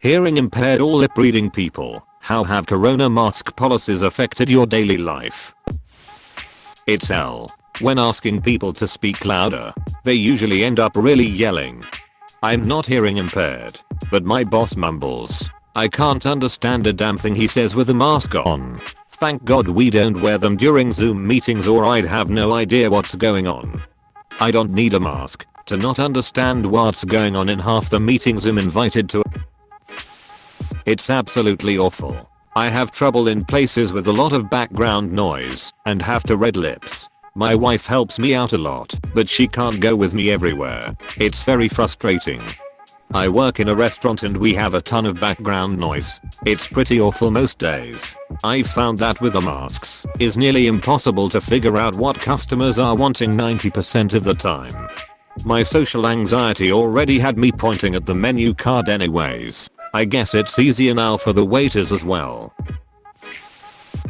Hearing impaired or lip reading people, how have corona mask policies affected your daily life? It's L. When asking people to speak louder, they usually end up really yelling. I'm not hearing impaired, but my boss mumbles. I can't understand a damn thing he says with a mask on. Thank God we don't wear them during Zoom meetings or I'd have no idea what's going on. I don't need a mask to not understand what's going on in half the meetings I'm invited to. It's absolutely awful. I have trouble in places with a lot of background noise and have to read lips. My wife helps me out a lot, but she can't go with me everywhere. It's very frustrating. I work in a restaurant and we have a ton of background noise. It's pretty awful most days. I've found that with the masks, it's nearly impossible to figure out what customers are wanting 90% of the time. My social anxiety already had me pointing at the menu card anyways. I guess it's easier now for the waiters as well.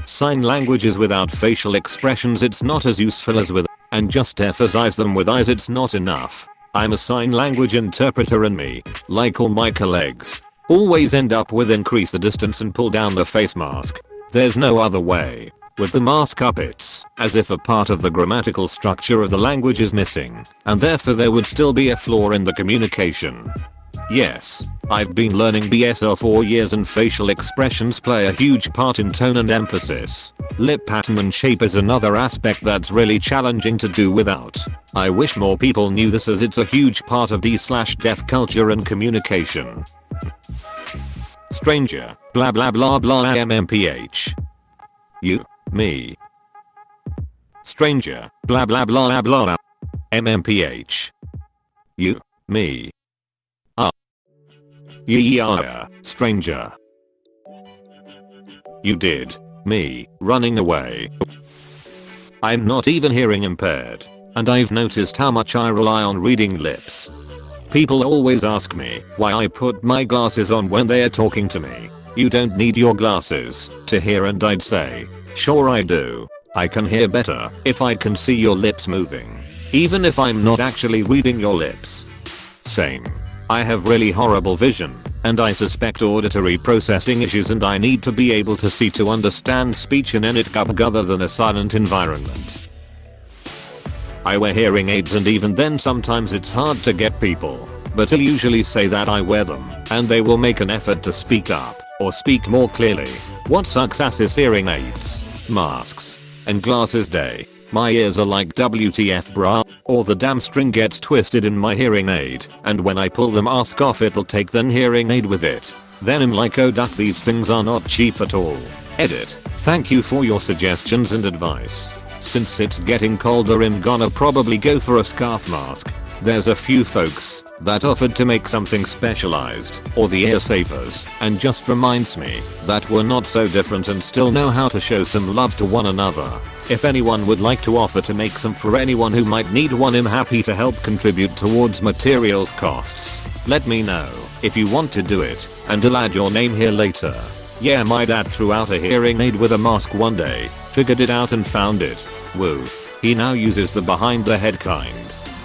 Sign languages without facial expressions, it's not as useful as with, and just emphasize them with eyes, it's not enough. I'm a sign language interpreter and me, like all my colleagues, always end up with increase the distance and pull down the face mask. There's no other way. With the mask up it's as if a part of the grammatical structure of the language is missing, and therefore there would still be a flaw in the communication. Yes, I've been learning BSL for years and facial expressions play a huge part in tone and emphasis. Lip pattern and shape is another aspect that's really challenging to do without. I wish more people knew this as it's a huge part of D/deaf culture and communication. Stranger, blah blah blah blah MMPH. You, me. Stranger, blah blah blah blah MMPH. You, me. Yeah, stranger. You did. Me, running away. I'm not even hearing impaired, and I've noticed how much I rely on reading lips. People always ask me why I put my glasses on when they are talking to me. You don't need your glasses to hear, and I'd say, sure I do. I can hear better if I can see your lips moving, even if I'm not actually reading your lips. Same. I have really horrible vision, and I suspect auditory processing issues, and I need to be able to see to understand speech in anything other than a silent environment. I wear hearing aids, and even then sometimes it's hard to get people, but I'll usually say that I wear them, and they will make an effort to speak up, or speak more clearly. What sucks ass is hearing aids, masks, and glasses day. My ears are like WTF brah, or the damn string gets twisted in my hearing aid, and when I pull the mask off it'll take the hearing aid with it. Then I'm like, oh duck, these things are not cheap at all. Edit. Thank you for your suggestions and advice. Since it's getting colder I'm gonna probably go for a scarf mask. There's a few folks that offered to make something specialized, or the ear savers, and just reminds me that we're not so different and still know how to show some love to one another. If anyone would like to offer to make some for anyone who might need one, I'm happy to help contribute towards materials costs. Let me know if you want to do it, and I'll add your name here later. Yeah, my dad threw out a hearing aid with a mask one day, figured it out and found it. Woo. He now uses the behind the head kind,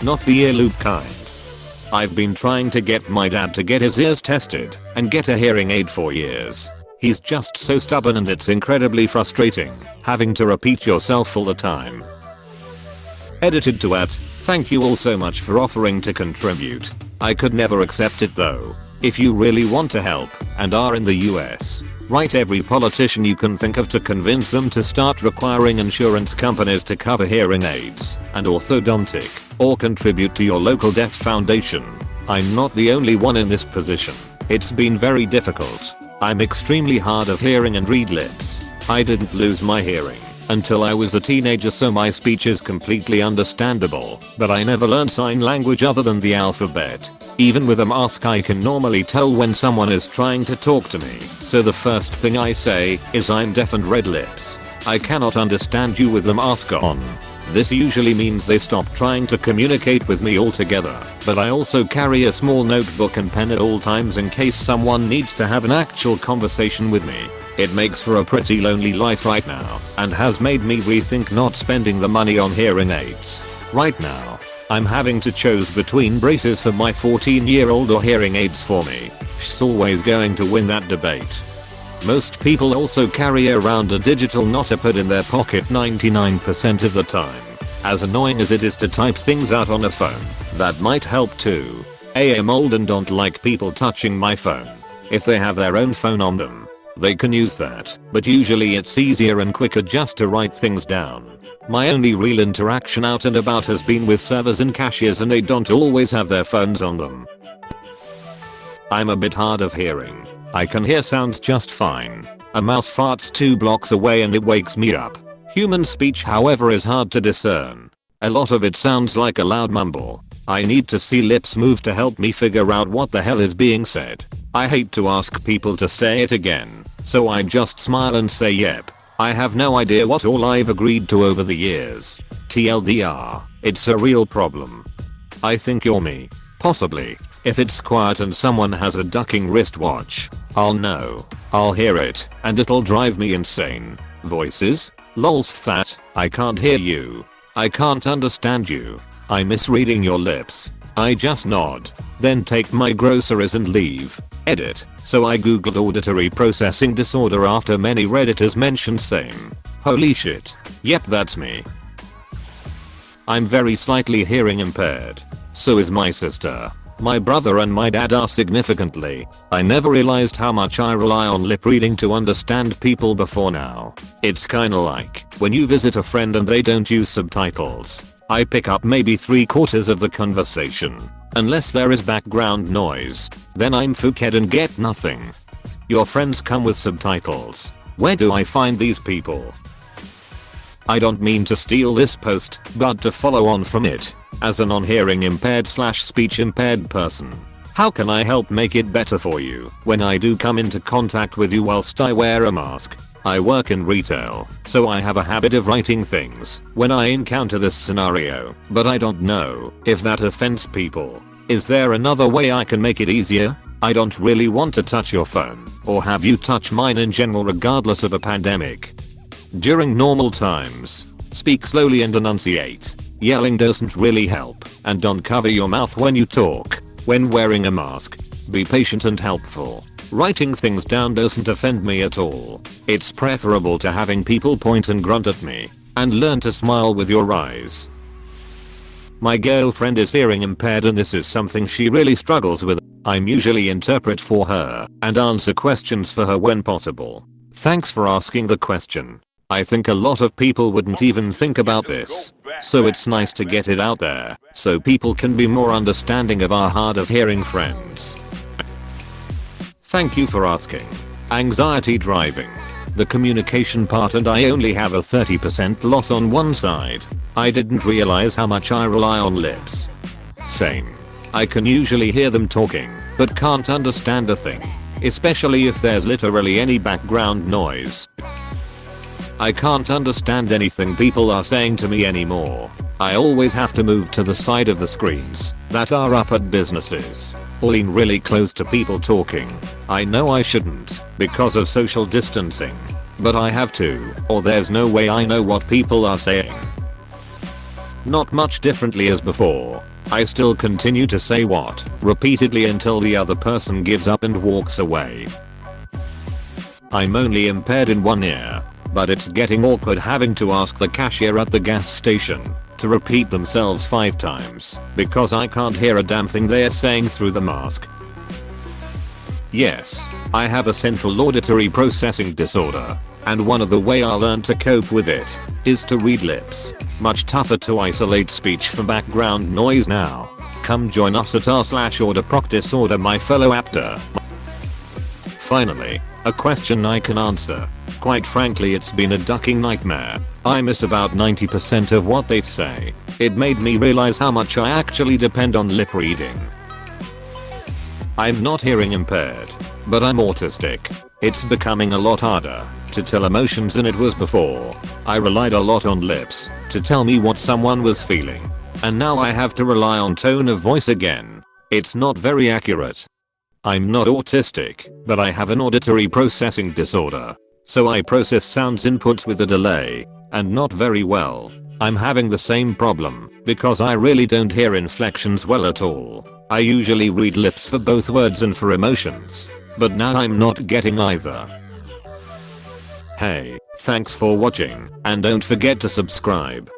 not the ear loop kind. I've been trying to get my dad to get his ears tested and get a hearing aid for years. He's just so stubborn, and it's incredibly frustrating having to repeat yourself all the time. Edited to add, thank you all so much for offering to contribute. I could never accept it though. If you really want to help and are in the US, write every politician you can think of to convince them to start requiring insurance companies to cover hearing aids and orthodontic, or contribute to your local deaf foundation. I'm not the only one in this position. It's been very difficult. I'm extremely hard of hearing and read lips. I didn't lose my hearing until I was a teenager, so my speech is completely understandable, but I never learned sign language other than the alphabet. Even with a mask I can normally tell when someone is trying to talk to me, so the first thing I say is I'm deaf and red lips. I cannot understand you with the mask on. This usually means they stop trying to communicate with me altogether, but I also carry a small notebook and pen at all times in case someone needs to have an actual conversation with me. It makes for a pretty lonely life right now, and has made me rethink not spending the money on hearing aids. Right now, I'm having to choose between braces for my 14-year-old or hearing aids for me. speech's always going to win that debate. Most people also carry around a digital notepad in their pocket 99% of the time. As annoying as it is to type things out on a phone, that might help too. I'm old and don't like people touching my phone. If they have their own phone on them, they can use that, but usually it's easier and quicker just to write things down. My only real interaction out and about has been with servers and cashiers, and they don't always have their phones on them. I'm a bit hard of hearing. I can hear sounds just fine. A mouse farts 2 blocks away and it wakes me up. Human speech, however, is hard to discern. A lot of it sounds like a loud mumble. I need to see lips move to help me figure out what the hell is being said. I hate to ask people to say it again, so I just smile and say yep. I have no idea what all I've agreed to over the years. TLDR, it's a real problem. I think you're me. Possibly. If it's quiet and someone has a ducking wristwatch, I'll know. I'll hear it, and it'll drive me insane. Voices? Lols fat, I can't hear you. I can't understand you. I miss reading your lips. I just nod, then take my groceries and leave. Edit. So I googled auditory processing disorder after many redditors mentioned same. Holy shit. Yep, that's me. I'm very slightly hearing impaired. So is my sister. My brother and my dad are significantly. I never realized how much I rely on lip reading to understand people before now. It's kinda like when you visit a friend and they don't use subtitles. I pick up maybe 3/4 of the conversation. Unless there is background noise, then I'm fucked and get nothing. Your friends come with subtitles. Where do I find these people? I don't mean to steal this post, but to follow on from it. As a non-hearing impaired / speech impaired person, how can I help make it better for you when I do come into contact with you whilst I wear a mask? I work in retail, so I have a habit of writing things when I encounter this scenario, but I don't know if that offends people. Is there another way I can make it easier? I don't really want to touch your phone or have you touch mine in general regardless of a pandemic. During normal times, speak slowly and enunciate. Yelling doesn't really help, and don't cover your mouth when you talk. When wearing a mask, be patient and helpful. Writing things down doesn't offend me at all. It's preferable to having people point and grunt at me, and learn to smile with your eyes. My girlfriend is hearing impaired and this is something she really struggles with. I'm usually interpret for her and answer questions for her when possible. Thanks for asking the question. I think a lot of people wouldn't even think about this, so it's nice to get it out there so people can be more understanding of our hard of hearing friends. Thank you for asking. Anxiety driving. The communication part, and I only have a 30% loss on one side. I didn't realize how much I rely on lips. Same. I can usually hear them talking, but can't understand a thing, especially if there's literally any background noise. I can't understand anything people are saying to me anymore. I always have to move to the side of the screens that are up at businesses, or lean really close to people talking. I know I shouldn't because of social distancing, but I have to, or there's no way I know what people are saying. Not much differently as before. I still continue to say what repeatedly until the other person gives up and walks away. I'm only impaired in one ear, but it's getting awkward having to ask the cashier at the gas station to repeat themselves 5 times because I can't hear a damn thing they're saying through the mask. Yes, I have a central auditory processing disorder, and one of the way I learned to cope with it is to read lips. Much tougher to isolate speech from background noise now. Come join us at r/order disorder, my fellow apter. Finally, a question I can answer. Quite frankly, it's been a ducking nightmare. I miss about 90% of what they say. It made me realize how much I actually depend on lip reading. I'm not hearing impaired, but I'm autistic. It's becoming a lot harder to tell emotions than it was before. I relied a lot on lips to tell me what someone was feeling, and now I have to rely on tone of voice again. It's not very accurate. I'm not autistic, but I have an auditory processing disorder, so I process sounds inputs with a delay, and not very well. I'm having the same problem because I really don't hear inflections well at all. I usually read lips for both words and for emotions, but now I'm not getting either. Hey, thanks for watching, and don't forget to subscribe.